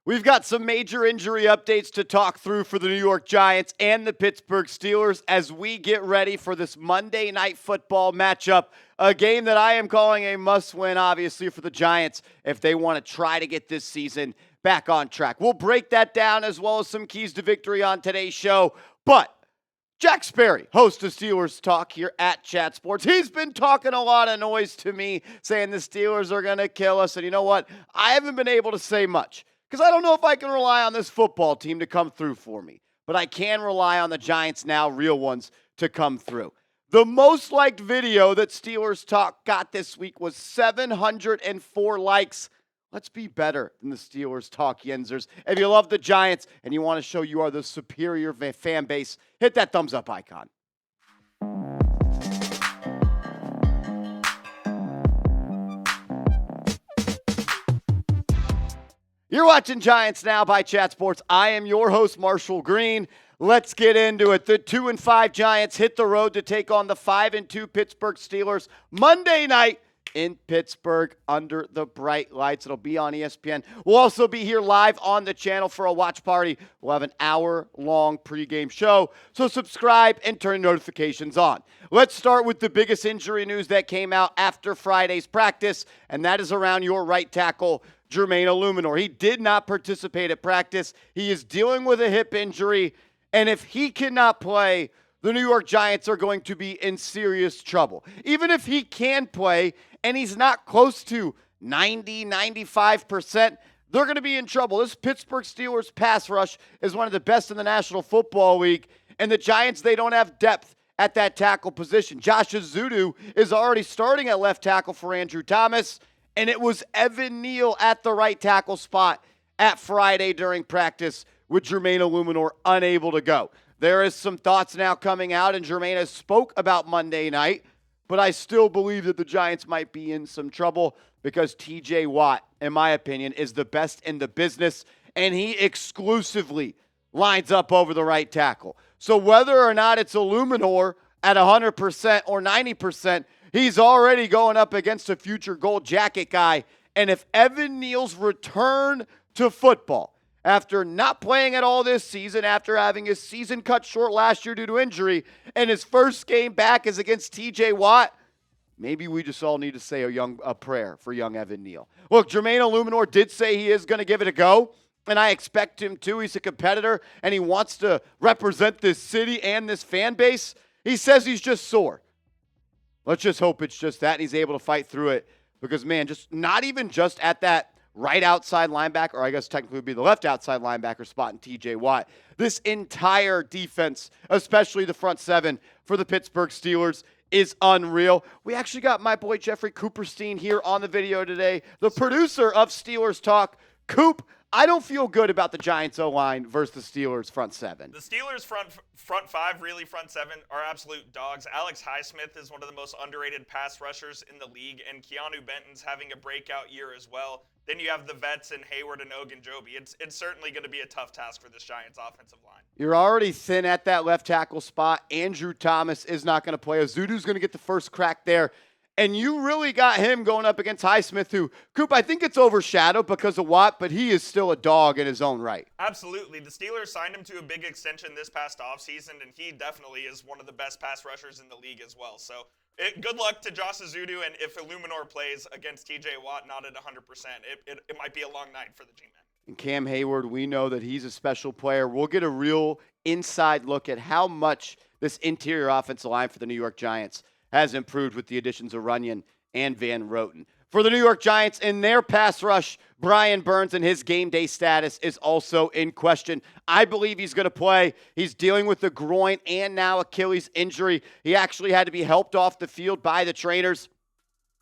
We've got some major injury updates to talk through for the New York Giants and the Pittsburgh Steelers as we get ready for this Monday Night Football matchup, a game that I am calling a must-win, obviously, for the Giants if they want to try to get this season back on track. We'll break that down as well as some keys to victory on today's show, but Jack Sperry, host of Steelers Talk here at Chat Sports. He's been talking a lot of noise to me, saying the Steelers are going to kill us, and you know what? I haven't been able to say much, because I don't know if I can rely on this football team to come through for me. But I can rely on the Giants now, real ones, to come through. The most liked video that Steelers Talk got this week was 704 likes. Let's be better than the Steelers Talk Yenzers. If you love the Giants and you want to show you are the superior fan base, hit that thumbs up icon. You're watching Giants Now by Chat Sports. I am your host, Marshall Green. Let's get into it. The 2-5 Giants hit the road to take on the 5-2 Pittsburgh Steelers Monday night in Pittsburgh under the bright lights. It'll be on ESPN. We'll also be here live on the channel for a watch party. We'll have an hour-long pregame show, so subscribe and turn notifications on. Let's start with the biggest injury news that came out after Friday's practice, and that is around your right tackle, Jermaine Eluemunor. He did not participate at practice. He is dealing with a hip injury, and if he cannot play, the New York Giants are going to be in serious trouble. Even if he can play and he's not close to 90, 95%, they're going to be in trouble. This Pittsburgh Steelers pass rush is one of the best in the National Football League, and the Giants, they don't have depth at that tackle position. Josh Ezeudu is already starting at left tackle for Andrew Thomas, and it was Evan Neal at the right tackle spot at Friday during practice with Jermaine Eluemunor unable to go. There is some thoughts now coming out, and Jermaine has spoke about Monday night, but I still believe that the Giants might be in some trouble because TJ Watt, in my opinion, is the best in the business, and he exclusively lines up over the right tackle. So whether or not it's Eluemunor at 100% or 90%, he's already going up against a future gold jacket guy. And if Evan Neal's return to football, after not playing at all this season, after having his season cut short last year due to injury, and his first game back is against TJ Watt, maybe we just all need to say a prayer for young Evan Neal. Look, Jermaine Eluemunor did say he is going to give it a go, and I expect him to. He's a competitor, and he wants to represent this city and this fan base. He says he's just sore. Let's just hope it's just that, and he's able to fight through it. Because, man, just not even just at that right outside linebacker, or I guess technically would be the left outside linebacker spot in TJ Watt. This entire defense, especially the front seven for the Pittsburgh Steelers, is unreal. We actually got my boy Jeffrey Cooperstein here on the video today, the producer of Steelers Talk. Coop, I don't feel good about the Giants O-line versus the Steelers front seven. The Steelers front five, really front seven, are absolute dogs. Alex Highsmith is one of the most underrated pass rushers in the league, and Keanu Benton's having a breakout year as well. Then you have the vets in Hayward and Ogunjobi. It's certainly going to be a tough task for this Giants offensive line. You're already thin at that left tackle spot. Andrew Thomas is not going to play. Ezeudu's going to get the first crack there. And you really got him going up against Highsmith, who, Coop, I think it's overshadowed because of Watt, but he is still a dog in his own right. Absolutely. The Steelers signed him to a big extension this past offseason, and he definitely is one of the best pass rushers in the league as well. So good luck to Josh Ezeudu, and if Eluemunor plays against TJ Watt not at 100%, it might be a long night for the G-Men. And Cam Hayward, we know that he's a special player. We'll get a real inside look at how much this interior offensive line for the New York Giants has improved with the additions of Runyon and Van Roten. For the New York Giants, in their pass rush, Brian Burns and his game day status is also in question. I believe he's going to play. He's dealing with the groin and now Achilles injury. He actually had to be helped off the field by the trainers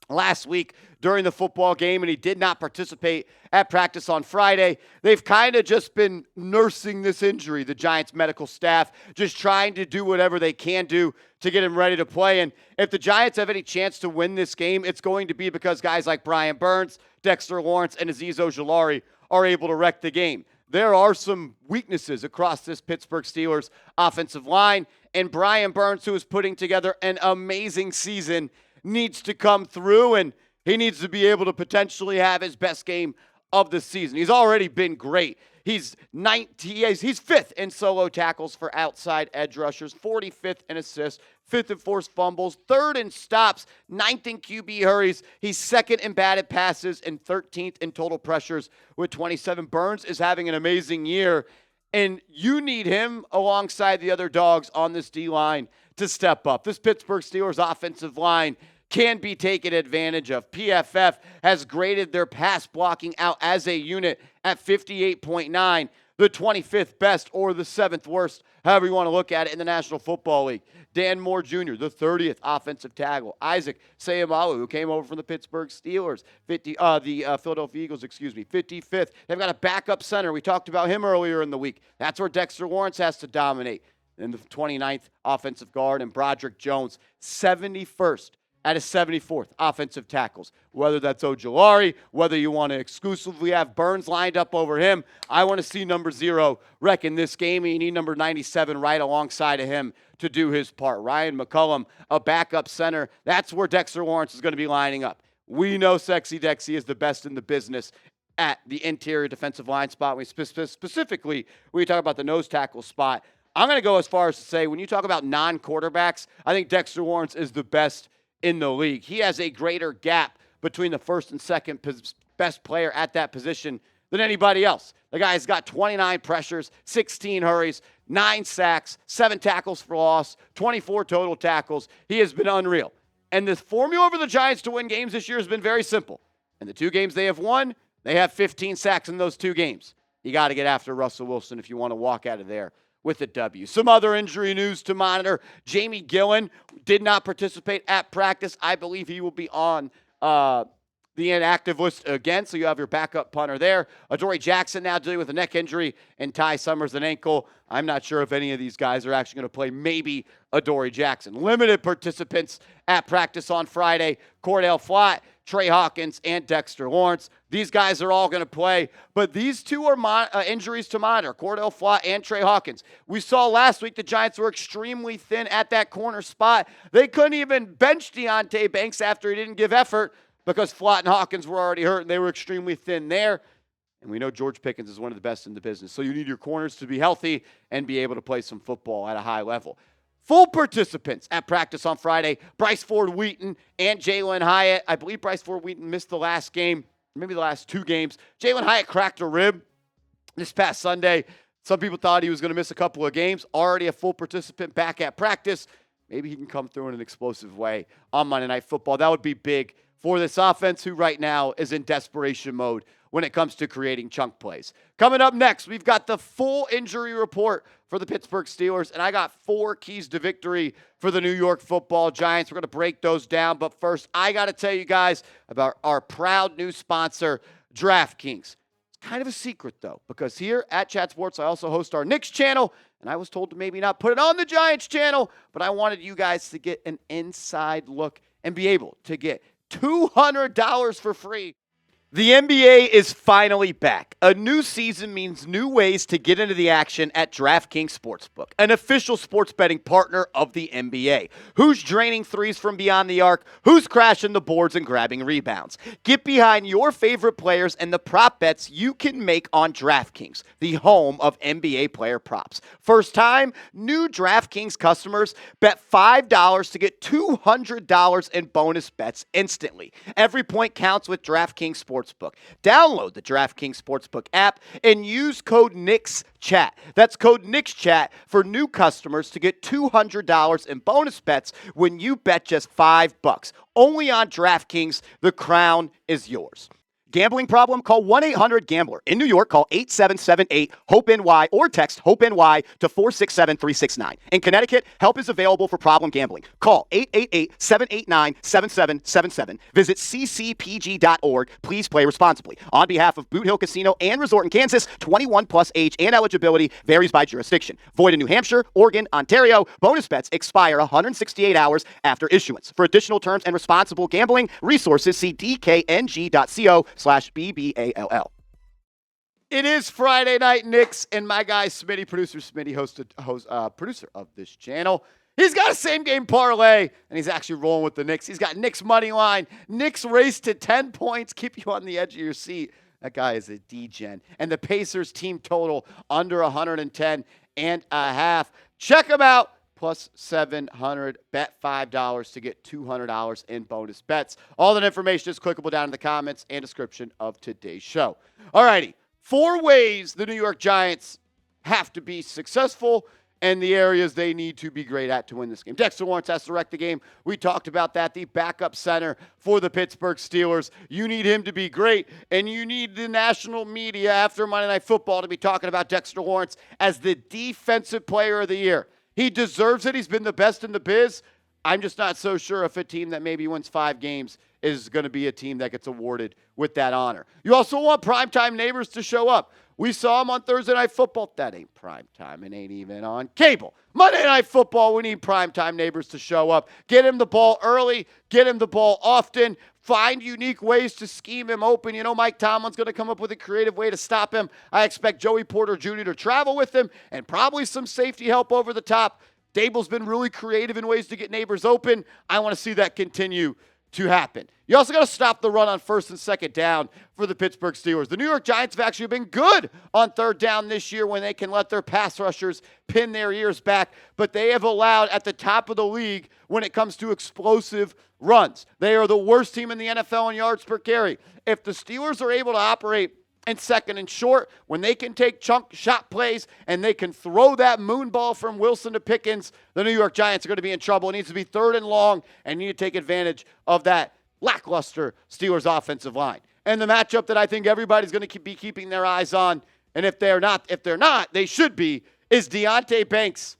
last week during the football game, and he did not participate at practice on Friday. They've kind of just been nursing this injury, the Giants medical staff, just trying to do whatever they can do to get him ready to play. And if the Giants have any chance to win this game, it's going to be because guys like Brian Burns, Dexter Lawrence, and Azeez Ojulari are able to wreck the game. There are some weaknesses across this Pittsburgh Steelers offensive line, and Brian Burns, who is putting together an amazing season, needs to come through, and he needs to be able to potentially have his best game of the season. He's already been great. He's fifth in solo tackles for outside edge rushers, 45th in assists, fifth in forced fumbles, third in stops, ninth in QB hurries. He's second in batted passes and 13th in total pressures with 27. Burns is having an amazing year, and you need him alongside the other dogs on this D-line to step up. This Pittsburgh Steelers offensive line can be taken advantage of. PFF has graded their pass blocking out as a unit at 58.9, the 25th best or the 7th worst, however you want to look at it, in the National Football League. Dan Moore Jr., the 30th offensive tackle. Isaac Seumalo, who came over from the Pittsburgh Steelers, the Philadelphia Eagles, 55th. They've got a backup center. We talked about him earlier in the week. That's where Dexter Lawrence has to dominate. And the 29th offensive guard, and Broderick Jones, 71st out of 74th offensive tackles. Whether that's Ojulari, whether you want to exclusively have Burns lined up over him, I want to see number 0 wreck in this game, and you need number 97 right alongside of him to do his part. Ryan McCullum, a backup center. That's where Dexter Lawrence is going to be lining up. We know Sexy Dexy is the best in the business at the interior defensive line spot. Specifically, when you talk about the nose tackle spot, I'm going to go as far as to say, when you talk about non-quarterbacks, I think Dexter Lawrence is the best in the league. He has a greater gap between the first and second best player at that position than anybody else. The guy's got 29 pressures, 16 hurries, 9 sacks, 7 tackles for loss, 24 total tackles. He has been unreal. And the formula for the Giants to win games this year has been very simple. And the 2 games they have won, they have 15 sacks in those 2 games. You got to get after Russell Wilson if you want to walk out of there with a W. Some other injury news to monitor. Jamie Gillan did not participate at practice. I believe he will be on the inactive list again, so you have your backup punter there. Adoree Jackson now dealing with a neck injury, and Ty Summers an ankle. I'm not sure if any of these guys are actually going to play. Maybe Adoree Jackson. Limited participants at practice on Friday. Cor'Dale Flott, Tre Hawkins, and Dexter Lawrence. These guys are all going to play, but these 2 are injuries to monitor, Cor'Dale Flott and Tre Hawkins. We saw last week the Giants were extremely thin at that corner spot. They couldn't even bench Deonte Banks after he didn't give effort because Flott and Hawkins were already hurt, and they were extremely thin there. And we know George Pickens is one of the best in the business, so you need your corners to be healthy and be able to play some football at a high level. Full participants at practice on Friday, Bryce Ford-Wheaton and Jalin Hyatt. I believe Bryce Ford-Wheaton missed the last game, maybe the last 2 games. Jalin Hyatt cracked a rib this past Sunday. Some people thought he was going to miss a couple of games. Already a full participant back at practice. Maybe he can come through in an explosive way on Monday Night Football. That would be big for this offense, who right now is in desperation mode when it comes to creating chunk plays. Coming up next, we've got the full injury report for the Pittsburgh Steelers, and I got 4 keys to victory for the New York Football Giants. We're going to break those down, but first, I got to tell you guys about our proud new sponsor, DraftKings. It's kind of a secret, though, because here at Chat Sports, I also host our Knicks channel, and I was told to maybe not put it on the Giants channel, but I wanted you guys to get an inside look and be able to get $200 for free. The NBA is finally back. A new season means new ways to get into the action at DraftKings Sportsbook, an official sports betting partner of the NBA. Who's draining threes from beyond the arc? Who's crashing the boards and grabbing rebounds? Get behind your favorite players and the prop bets you can make on DraftKings, the home of NBA player props. First time, new DraftKings customers bet $5 to get $200 in bonus bets instantly. Every point counts with DraftKings Sportsbook. Download the DraftKings Sportsbook app and use code NIXCHAT. That's code NIXCHAT for new customers to get $200 in bonus bets when you bet just $5. Only on DraftKings, the crown is yours. Gambling problem? Call 1-800-GAMBLER. In New York, call 8778-HOPE-NY or text HOPE-NY to 467-369. In Connecticut, help is available for problem gambling. Call 888-789-7777. Visit ccpg.org. Please play responsibly. On behalf of Boot Hill Casino and Resort in Kansas, 21 plus age and eligibility varies by jurisdiction. Void in New Hampshire, Oregon, Ontario. Bonus bets expire 168 hours after issuance. For additional terms and responsible gambling resources, see dkng.co/BBALL. It is Friday Night Knicks, and my guy Smitty, producer of this channel, he's got a same-game parlay, and he's actually rolling with the Knicks. He's got Knicks money line, Knicks race to 10 points, keep you on the edge of your seat. That guy is a degen. And the Pacers team total under 110.5. Check them out. Plus 700. Bet $5 to get $200 in bonus bets. All that information is clickable down in the comments and description of today's show. All righty. 4 ways the New York Giants have to be successful and the areas they need to be great at to win this game. Dexter Lawrence has to wreck the game. We talked about that. The backup center for the Pittsburgh Steelers. You need him to be great, and you need the national media after Monday Night Football to be talking about Dexter Lawrence as the Defensive Player of the Year. He deserves it. He's been the best in the biz. I'm just not so sure if a team that maybe wins 5 games is going to be a team that gets awarded with that honor. You also want primetime neighbors to show up. We saw him on Thursday Night Football. That ain't primetime. It ain't even on cable. Monday Night Football, we need primetime neighbors to show up. Get him the ball early. Get him the ball often. Find unique ways to scheme him open. You know Mike Tomlin's going to come up with a creative way to stop him. I expect Joey Porter Jr. to travel with him and probably some safety help over the top. Daboll's been really creative in ways to get neighbors open. I want to see that continue to happen. You also got to stop the run on 1st and 2nd down for the Pittsburgh Steelers. The New York Giants have actually been good on 3rd down this year when they can let their pass rushers pin their ears back, but they have allowed at the top of the league when it comes to explosive runs. They are the worst team in the NFL in yards per carry. If the Steelers are able to operate in 2nd and short, when they can take chunk shot plays and they can throw that moon ball from Wilson to Pickens, the New York Giants are going to be in trouble. It needs to be 3rd and long, and you need to take advantage of that lackluster Steelers offensive line. And the matchup that I think everybody's going to be keeping their eyes on, and if they're not, they should be, is Deonte Banks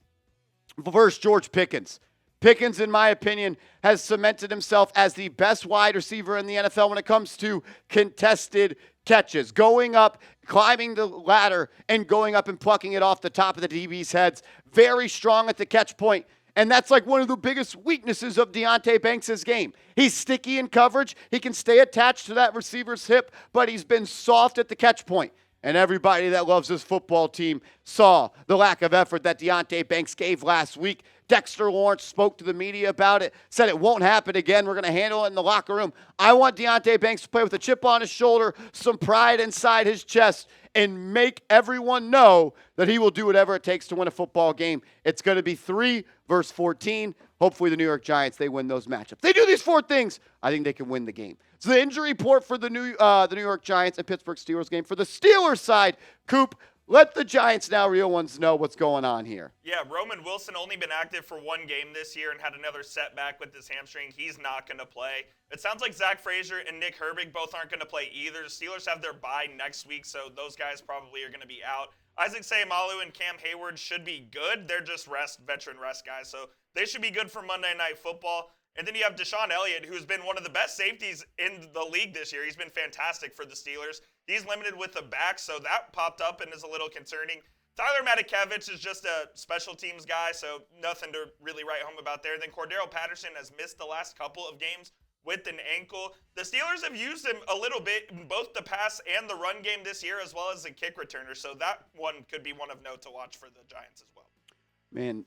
versus George Pickens. Pickens, in my opinion, has cemented himself as the best wide receiver in the NFL when it comes to contested catches, going up, climbing the ladder, and going up and plucking it off the top of the DB's heads. Very strong at the catch point. And that's like one of the biggest weaknesses of Deonte Banks' game. He's sticky in coverage. He can stay attached to that receiver's hip, but he's been soft at the catch point. And everybody that loves this football team saw the lack of effort that Deonte Banks gave last week. Dexter Lawrence spoke to the media about it, said it won't happen again. We're going to handle it in the locker room. I want Deonte Banks to play with a chip on his shoulder, some pride inside his chest, and make everyone know that he will do whatever it takes to win a football game. It's going to be 3 versus 14. Hopefully the New York Giants, they win those matchups. They do these 4 things, I think they can win the game. So the injury report for the New York Giants and Pittsburgh Steelers game. For the Steelers side, Coop, let the Giants now real ones know what's going on here. Yeah, Roman Wilson only been active for 1 game this year and had another setback with his hamstring. He's not going to play. It sounds like Zach Frazier and Nick Herbig both aren't going to play either. The Steelers have their bye next week, so those guys probably are going to be out. Isaac Seumalo and Cam Hayward should be good. They're just veteran rest guys, so they should be good for Monday Night Football. And then you have Deshaun Elliott, who's been one of the best safeties in the league this year. He's been fantastic for the Steelers. He's limited with the back, so that popped up and is a little concerning. Tyler Matakevich is just a special teams guy, so nothing to really write home about there. Then Cor'Dale Patterson has missed the last couple of games with an ankle. The Steelers have used him a little bit in both the pass and the run game this year, as well as the kick returner, so that one could be one of note to watch for the Giants as well. Man,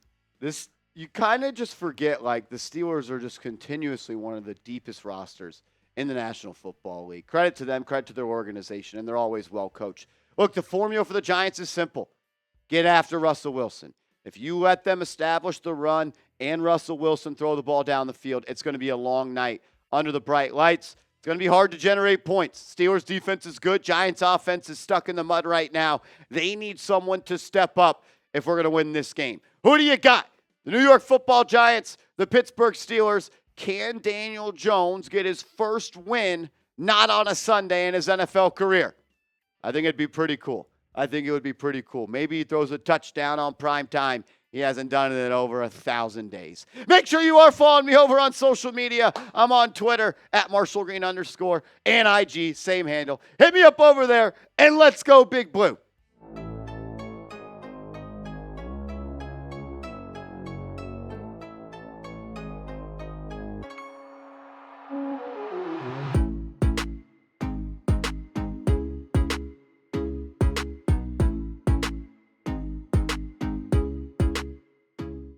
you kind of just forget, like, the Steelers are just continuously one of the deepest rosters in the National Football League. Credit to them, credit to their organization, and they're always well coached. Look, the formula for the Giants is simple. Get after Russell Wilson. If you let them establish the run and Russell Wilson throw the ball down the field, it's going to be a long night under the bright lights. It's going to be hard to generate points. Steelers defense is good. Giants offense is stuck in the mud right now. They need someone to step up if we're going to win this game. Who do you got? The New York Football Giants, the Pittsburgh Steelers. Can Daniel Jones get his first win not on a Sunday in his NFL career? I think it'd be pretty cool. I think it would be pretty cool. Maybe he throws a touchdown on prime time. He hasn't done it in over 1,000 days. Make sure you are following me over on social media. I'm on Twitter at @MarshallGreen_ and IG, same handle. Hit me up over there, and let's go Big Blue.